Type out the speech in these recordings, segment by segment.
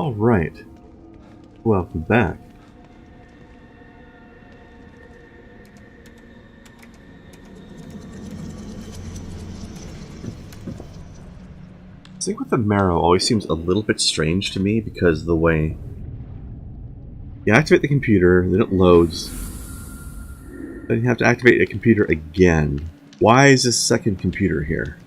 All right. Welcome back. The thing with the marrow always seems a little bit strange to me because the way you activate the computer, then it loads, then you have to activate a computer again. Why is this second computer here?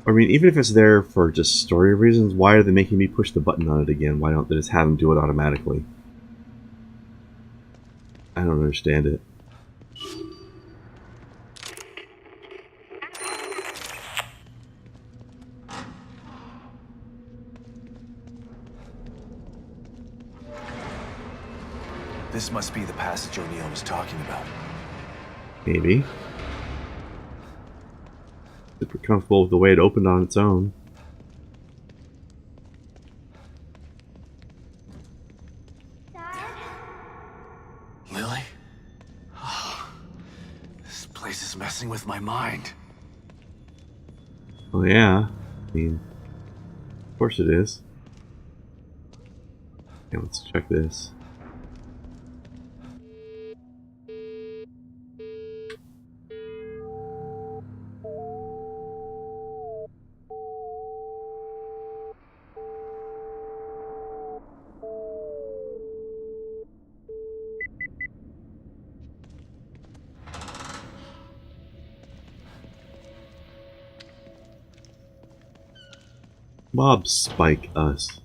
I mean, even if it's there for just story reasons, why are they making me push the button on it again? Why don't they just have them do it automatically? I don't understand it. This must be the passage O'Neill was talking about. Maybe. Super comfortable with the way it opened on its own. Lily? Oh, this place is messing with my mind. Oh yeah. I mean, of course it is. Okay, let's check this. Mob spike us.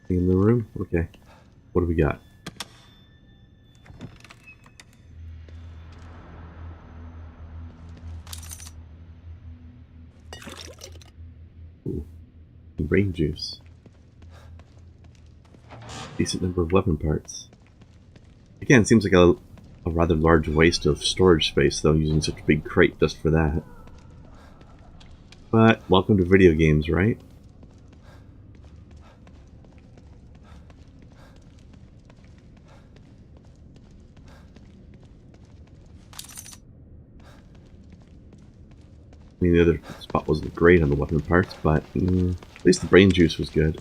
In the room? Okay. What do we got? Ooh. Brain juice. Decent number of weapon parts. Again, it seems like a rather large waste of storage space, though, using such a big crate just for that. But, welcome to video games, right? I mean, the other spot wasn't great on the weapon parts, but at least the brain juice was good.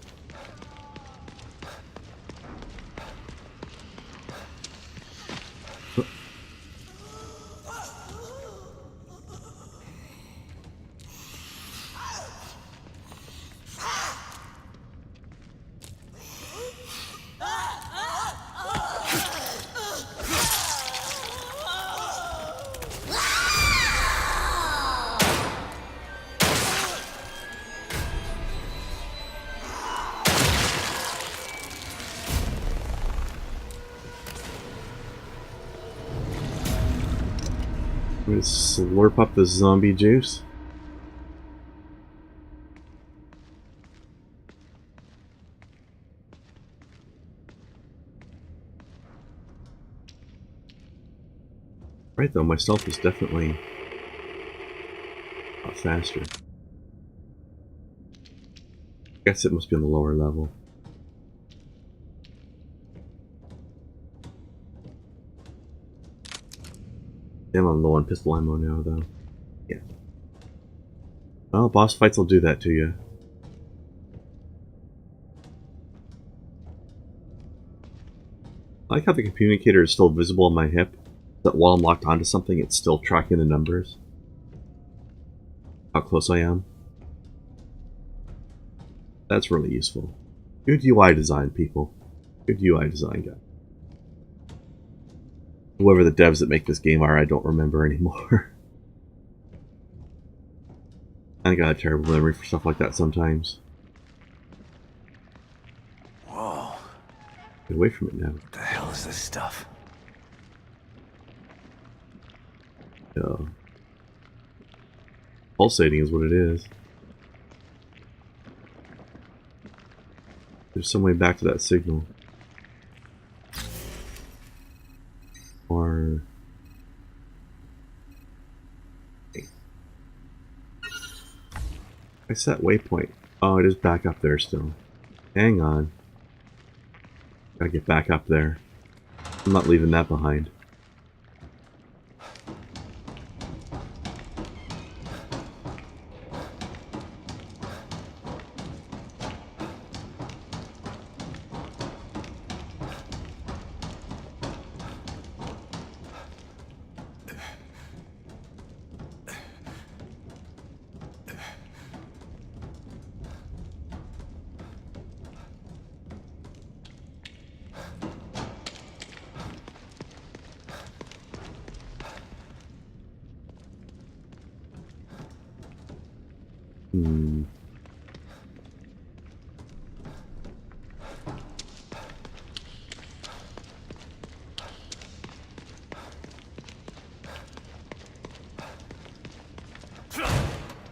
I'm gonna slurp up the zombie juice. Right though, my stealth is definitely a lot faster. I guess it must be on the lower level. Damn, I'm low on pistol ammo now, though. Yeah. Well, boss fights will do that to you. I like how the communicator is still visible on my hip. That while I'm locked onto something, it's still tracking the numbers. How close I am. That's really useful. Good UI design, people. Good UI design, guys. Whoever the devs that make this game are, I don't remember anymore. I got a terrible memory for stuff like that sometimes. Whoa. Get away from it now. What the hell is this stuff? Pulsating is what it is. There's some way back to that signal. Or... I set waypoint. Oh, it is back up there still. Hang on. Gotta get back up there. I'm not leaving that behind.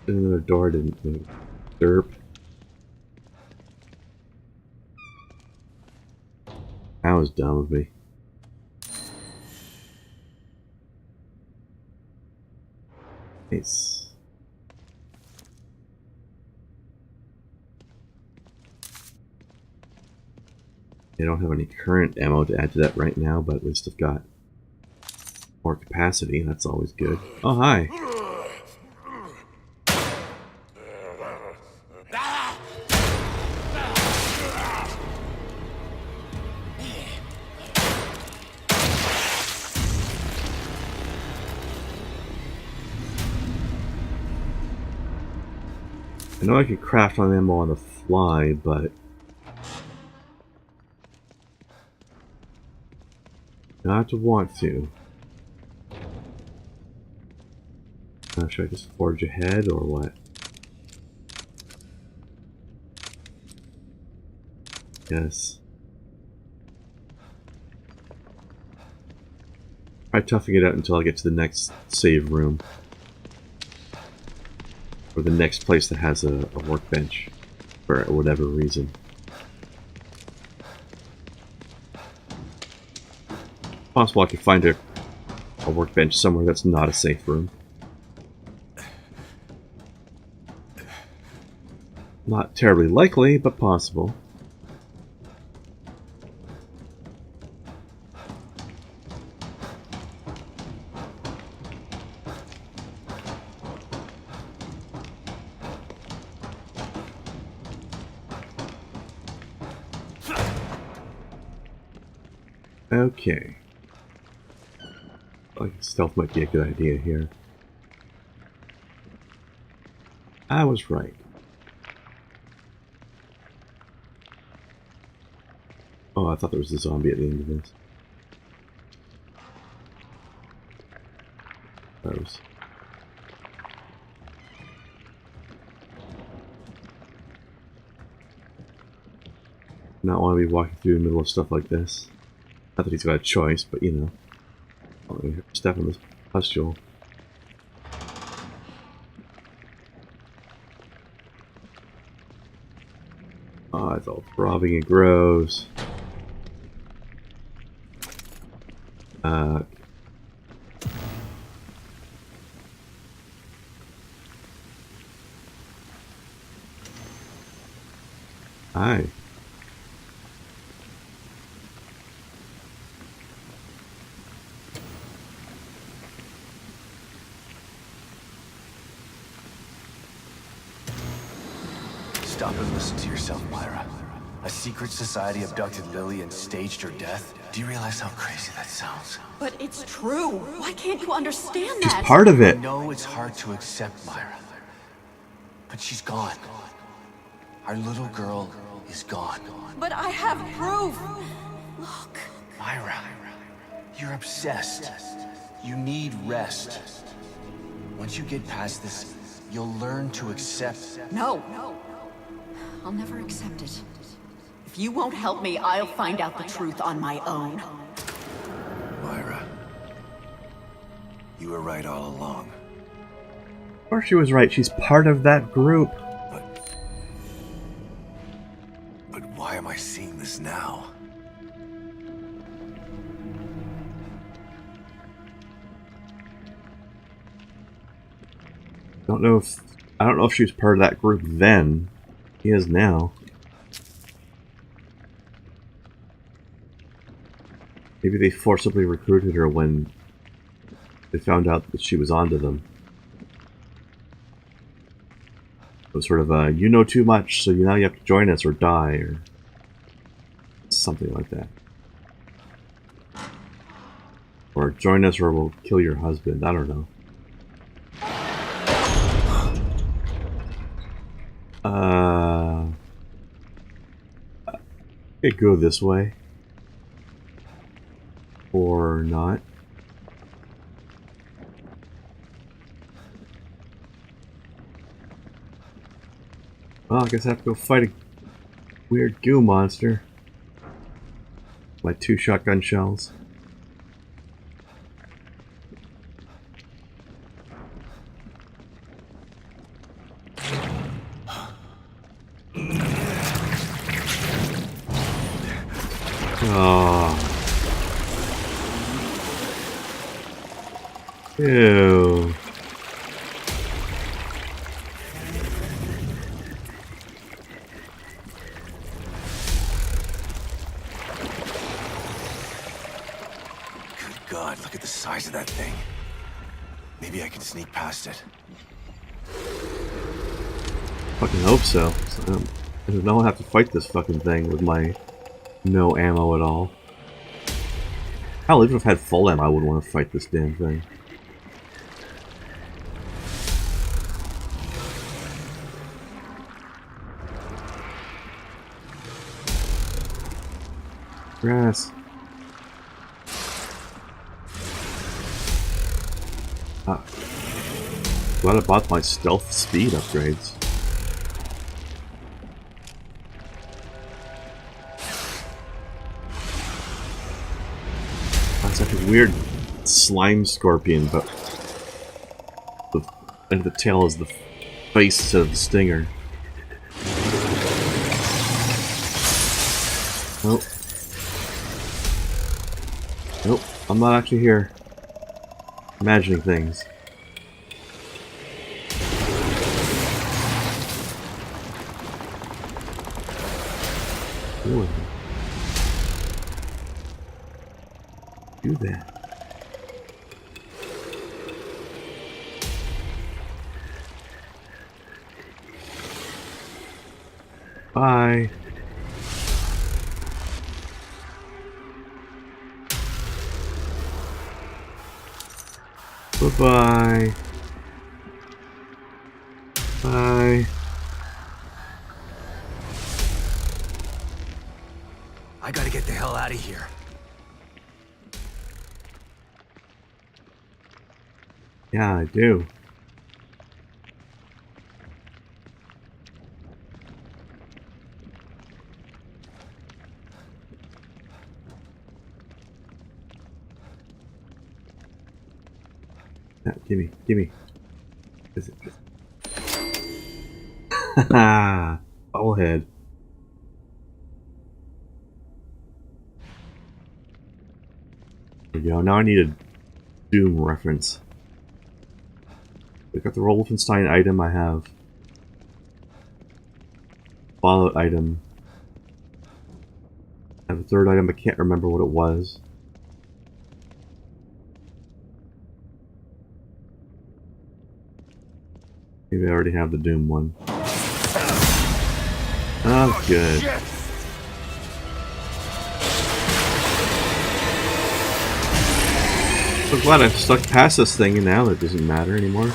Another door didn't move. Derp. That was dumb of me. Nice. I don't have any current ammo to add to that right now, but at least I've got more capacity. That's always good. Oh, hi. I know I can craft on ammo on the fly, but not to want to. Should I just forge ahead or what? Yes. Try toughing it out until I get to the next save room. Or the next place that has a workbench. For whatever reason. Possible I could find a workbench somewhere that's not a safe room. Not terribly likely, but possible. Okay. I think stealth might be a good idea here. I was right. Oh, I thought there was a zombie at the end of this. Gross. Not want to be walking through the middle of stuff like this. Not that he's got a choice, but you know. Let me step on this pustule. Oh, it's all throbbing and gross. Hi. Stop and listen to yourself, Myra. A secret society abducted Lily and staged her death? Do you realize how crazy that sounds? But it's true. Why can't you understand She's that? part of it. I know it's hard to accept, Myra. But she's gone. Our little girl is gone. But I have proof. Look. Myra, you're obsessed. You need rest. Once you get past this, you'll learn to accept. No. I'll never accept it. If you won't help me, I'll find out the truth on my own. Myra, you were right all along. Of course she was right. She's part of that group. But why am I seeing this now? I don't know if she was part of that group then. He is now. Maybe they forcibly recruited her when they found out that she was onto them. It was sort of a, you know too much, so now you have to join us or die, or something like that. Or join us or we'll kill your husband, I don't know. It go this way. Or not. Well, I guess I have to go fight a weird goo monster. My 2 shotgun shells. Oh. Ew. Good God, look at the size of that thing. Maybe I can sneak past it. Fucking hope so. I don't know how to have to fight this fucking thing with my no ammo at all. Hell, even if I had full ammo, I wouldn't want to fight this damn thing. Grass. Ah. Glad I bought my stealth speed upgrades. That's like a weird slime scorpion, but the end of the tail is the face of the stinger. Nope. Nope, I'm not actually here. Imagining things. Ooh. Do that. Bye. Bye-bye. Bye. I gotta get the hell out of here. Yeah, I do. Yeah, gimme. Is it? Haha, bubblehead. There we go. Now I need a Doom reference. I got the Wolfenstein item. I have Fallout item. I have a third item. I can't remember what it was. Maybe I already have the Doom one. Oh, good. Shit. So glad I've stuck past this thing and now it doesn't matter anymore.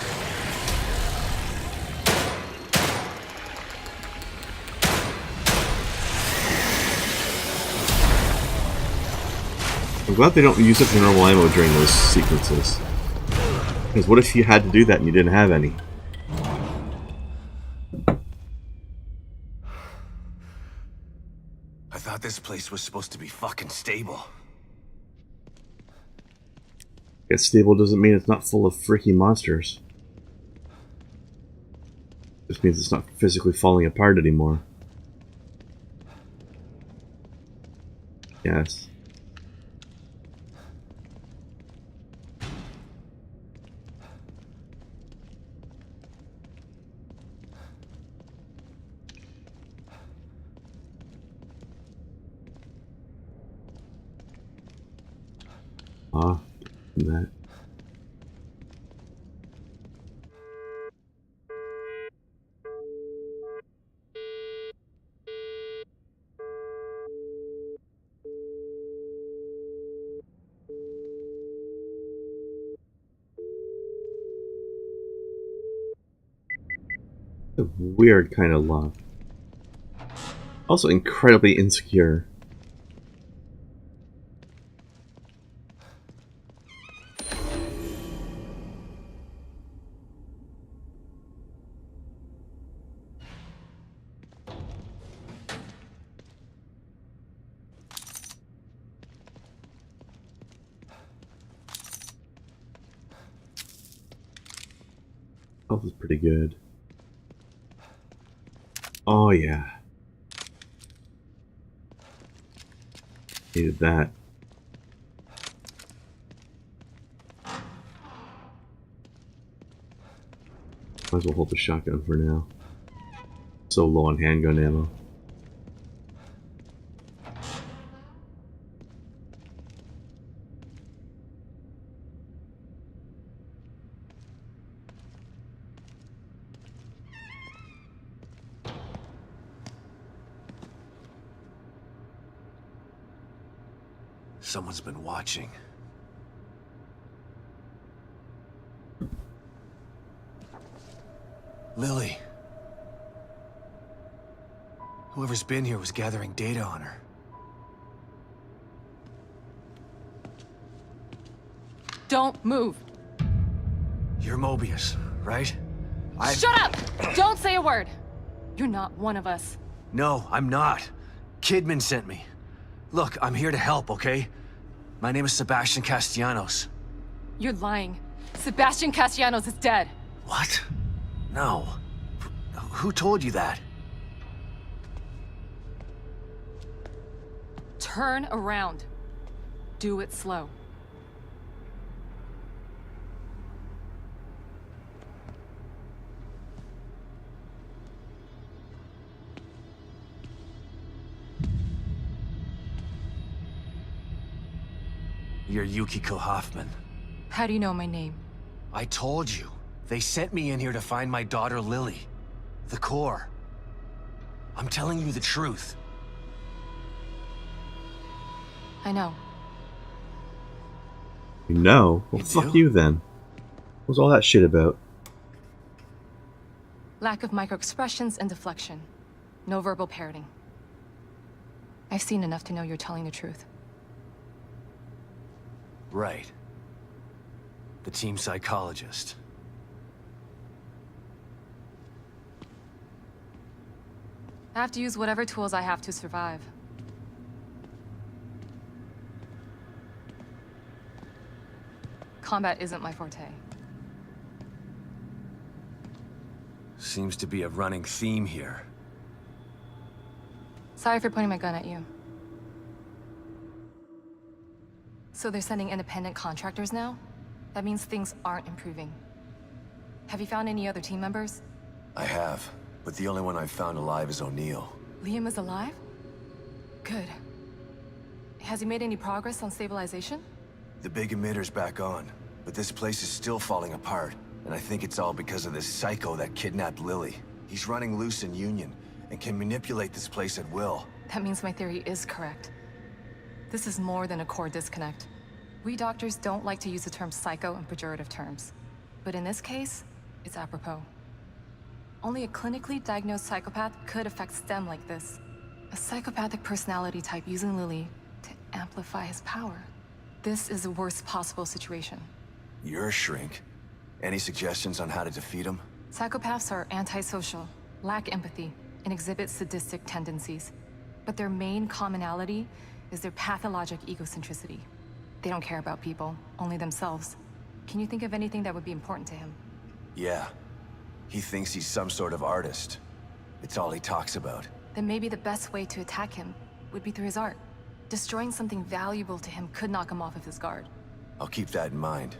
I'm glad they don't use up the normal ammo during those sequences. Because what if you had to do that and you didn't have any? I thought this place was supposed to be fucking stable. It's stable doesn't mean it's not full of freaky monsters. It just means it's not physically falling apart anymore. Yes. Ah, that. A weird kind of love. Also incredibly insecure. Health is pretty good. Oh yeah. Needed that. Might as well hold the shotgun for now. So low on handgun ammo. Someone's been watching. Lily. Whoever's been here was gathering data on her. Don't move. You're Mobius, right? Shut up! Don't say a word. You're not one of us. No, I'm not. Kidman sent me. Look, I'm here to help, okay? My name is Sebastian Castellanos. You're lying. Sebastian Castellanos is dead. What? No. Who told you that? Turn around. Do it slow. You're Yukiko Hoffman. How do you know my name? I told you. They sent me in here to find my daughter Lily. The core. I'm telling you the truth. I know. You know? Well, You fuck do? you then. What was all that shit about? Lack of microexpressions and deflection. No verbal parroting. I've seen enough to know you're telling the truth. Right. The team psychologist. I have to use whatever tools I have to survive. Combat isn't my forte. Seems to be a running theme here. Sorry for pointing my gun at you. So they're sending independent contractors now? That means things aren't improving. Have you found any other team members? I have, but the only one I've found alive is O'Neill. Liam is alive? Good. Has he made any progress on stabilization? The big emitter's back on, but this place is still falling apart, and I think it's all because of this psycho that kidnapped Lily. He's running loose in Union, and can manipulate this place at will. That means my theory is correct. This is more than a core disconnect. We doctors don't like to use the term psycho in pejorative terms. But in this case, it's apropos. Only a clinically diagnosed psychopath could affect STEM like this. A psychopathic personality type using Lily to amplify his power. This is the worst possible situation. You're a shrink. Any suggestions on how to defeat him? Psychopaths are antisocial, lack empathy, and exhibit sadistic tendencies. But their main commonality is their pathologic egocentricity. They don't care about people, only themselves. Can you think of anything that would be important to him? Yeah. He thinks he's some sort of artist. It's all he talks about. Then maybe the best way to attack him would be through his art. Destroying something valuable to him could knock him off of his guard. I'll keep that in mind.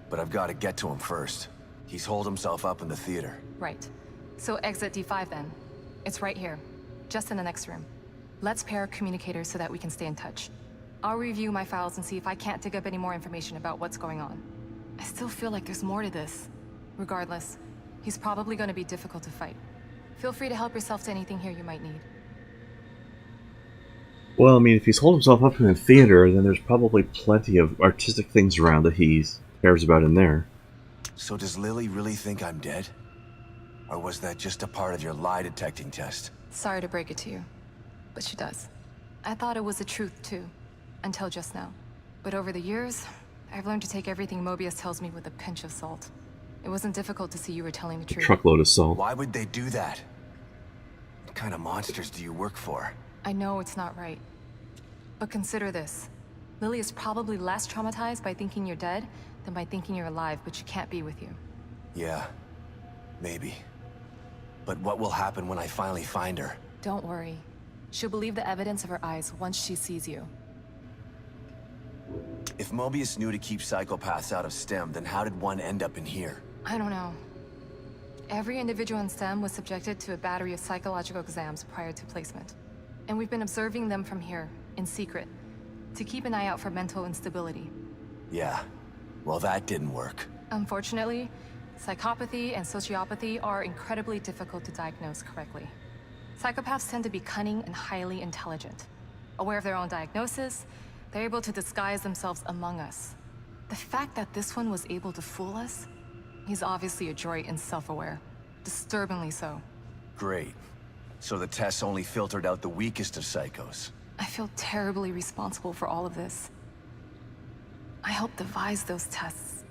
But I've got to get to him first. He's holed himself up in the theater. Right. So exit D5 then. It's right here, just in the next room. Let's pair our communicators so that we can stay in touch. I'll review my files and see if I can't dig up any more information about what's going on. I still feel like there's more to this. Regardless, he's probably going to be difficult to fight. Feel free to help yourself to anything here you might need. Well, I mean, if he's holding himself up in a theater, then there's probably plenty of artistic things around that he cares about in there. So does Lily really think I'm dead? Or was that just a part of your lie detecting test? Sorry to break it to you, but she does. I thought it was the truth, too, until just now. But over the years, I've learned to take everything Mobius tells me with a pinch of salt. It wasn't difficult to see you were telling the A truth. truckload of salt. Why would they do that? What kind of monsters do you work for? I know it's not right. But consider this. Lily is probably less traumatized by thinking you're dead than by thinking you're alive, but she can't be with you. Yeah, maybe. But what will happen when I finally find her? Don't worry. She'll believe the evidence of her eyes once she sees you. If Mobius knew to keep psychopaths out of STEM, then how did one end up in here? I don't know. Every individual in STEM was subjected to a battery of psychological exams prior to placement. And we've been observing them from here, in secret, to keep an eye out for mental instability. Yeah. Well, that didn't work. Unfortunately, psychopathy and sociopathy are incredibly difficult to diagnose correctly. Psychopaths tend to be cunning and highly intelligent. Aware of their own diagnosis, they're able to disguise themselves among us. The fact that this one was able to fool us, he's obviously adroit and self-aware. Disturbingly so. Great. So the tests only filtered out the weakest of psychos. I feel terribly responsible for all of this. I helped devise those tests.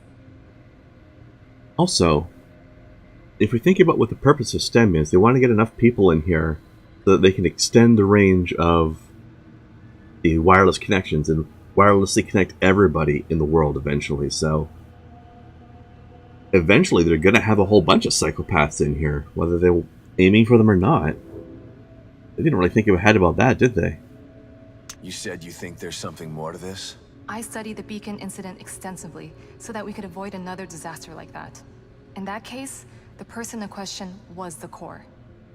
Also, if we think about what the purpose of STEM is, they want to get enough people in here so that they can extend the range of the wireless connections and wirelessly connect everybody in the world eventually. So, eventually they're going to have a whole bunch of psychopaths in here, whether they're aiming for them or not. They didn't really think ahead about that, did they? You said you think there's something more to this? I studied the Beacon incident extensively so that we could avoid another disaster like that. In that case, the person in question was the core.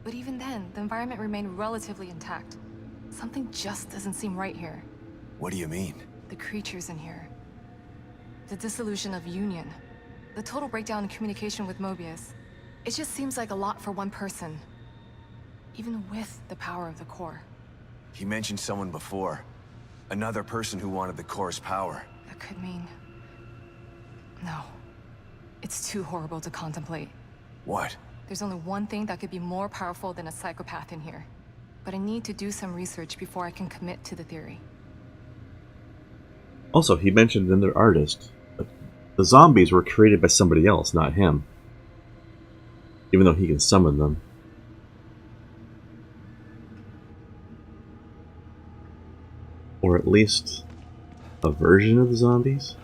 But even then, the environment remained relatively intact. Something just doesn't seem right here. What do you mean? The creatures in here. The dissolution of Union. The total breakdown in communication with Mobius. It just seems like a lot for one person. Even with the power of the core. He mentioned someone before. Another person who wanted the core's power. That could mean... No. It's too horrible to contemplate. What? There's only one thing that could be more powerful than a psychopath in here. But I need to do some research before I can commit to the theory. Also, he mentioned another artist. But the zombies were created by somebody else, not him. Even though he can summon them. Or at least a version of the zombies?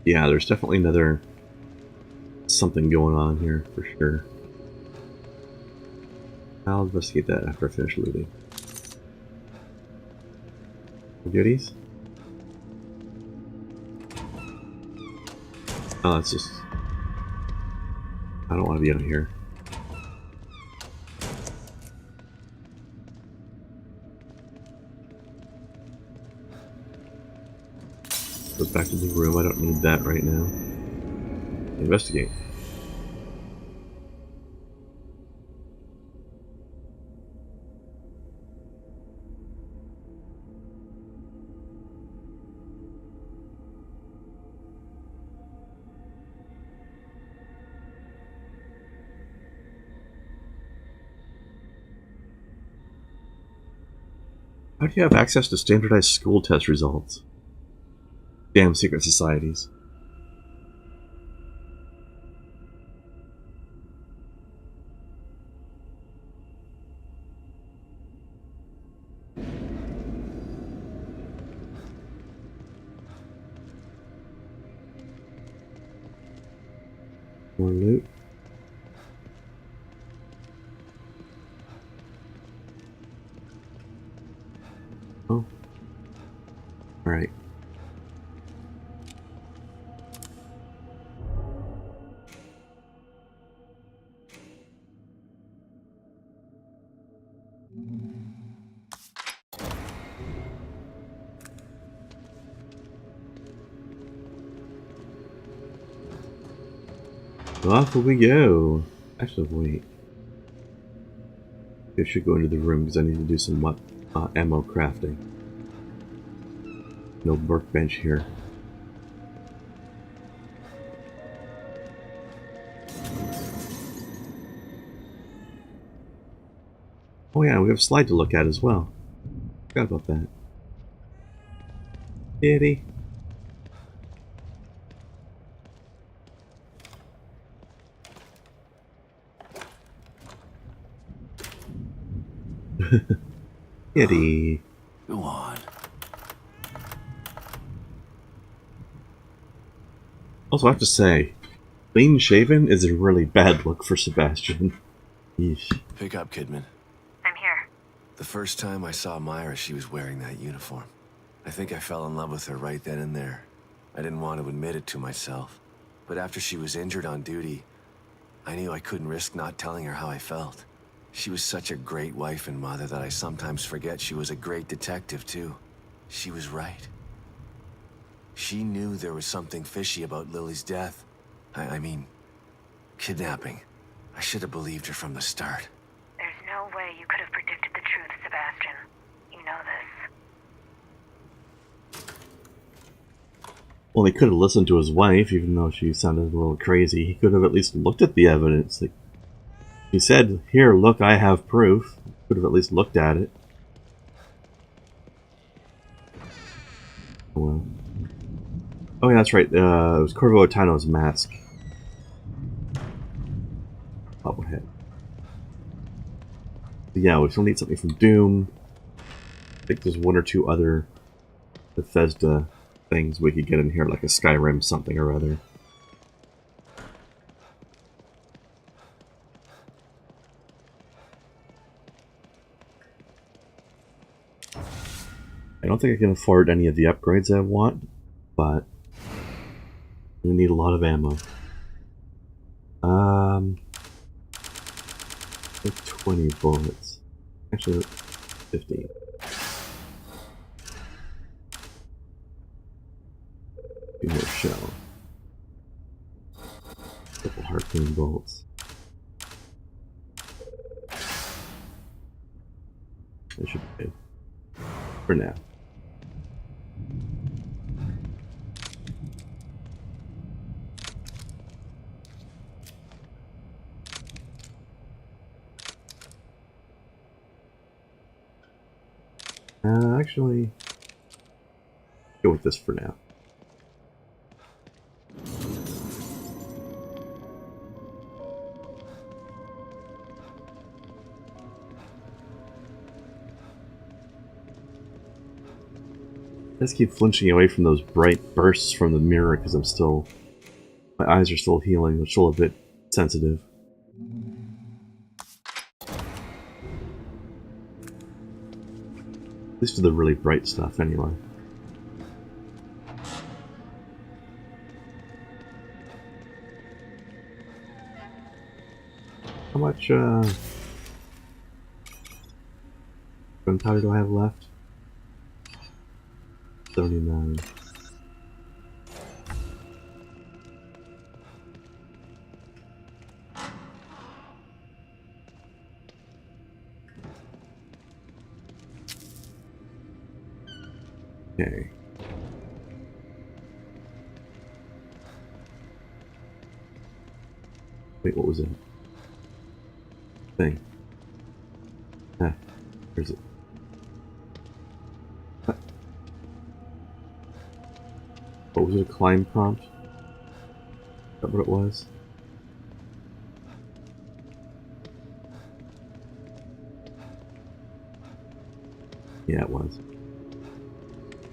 Yeah, there's definitely another something going on here for sure. I'll investigate that after I finish looting. Goodies? Oh, that's just... I don't want to be out here. Go back to the room. I don't need that right now. Investigate. How do you have access to standardized school test results? Damn secret societies. More loot. Oh. Alright. Off we go. Actually, wait. I should go into the room because I need to do some ammo crafting. No workbench here. Oh yeah, we have a slide to look at as well. Forgot about that. Kitty. Kitty. Go on. Also, I have to say, clean shaven is a really bad look for Sebastian. Yeesh. Pick up, Kidman. I'm here. The first time I saw Myra, she was wearing that uniform. I think I fell in love with her right then and there. I didn't want to admit it to myself. But after she was injured on duty, I knew I couldn't risk not telling her how I felt. She was such a great wife and mother that I sometimes forget she was a great detective, too. She was right. She knew there was something fishy about Lily's death. I mean, kidnapping. I should have believed her from the start. There's no way you could have predicted the truth, Sebastian. You know this. Well, he could have listened to his wife, even though she sounded a little crazy. He could have at least looked at the evidence. Like, he said, "Here, look, I have proof." He could have at least looked at it. Oh, well. Oh, yeah, that's right. It was Corvo Otano's mask. Bobblehead. Yeah, we still need something from Doom. I think there's one or two other Bethesda things we could get in here, like a Skyrim something or other. I don't think I can afford any of the upgrades I want, but we need a lot of ammo. 20 bullets. Actually, 15. Two more shell. Couple harpoon bolts. That should be good. For now. Actually, go with this for now. I just keep flinching away from those bright bursts from the mirror because my eyes are still healing. I'm still a bit sensitive. At least to the really bright stuff, anyway. How much, gunpowder do I have left? 79. Okay. Wait, what was that? Thing. Ah, where's it? What was it, a climb prompt? Is that what it was? Yeah, it was.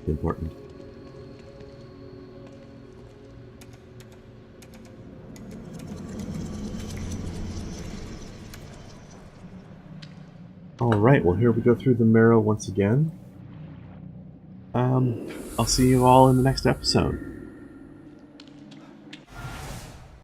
Important. Alright, well here we go through the marrow once again. I'll see you all in the next episode.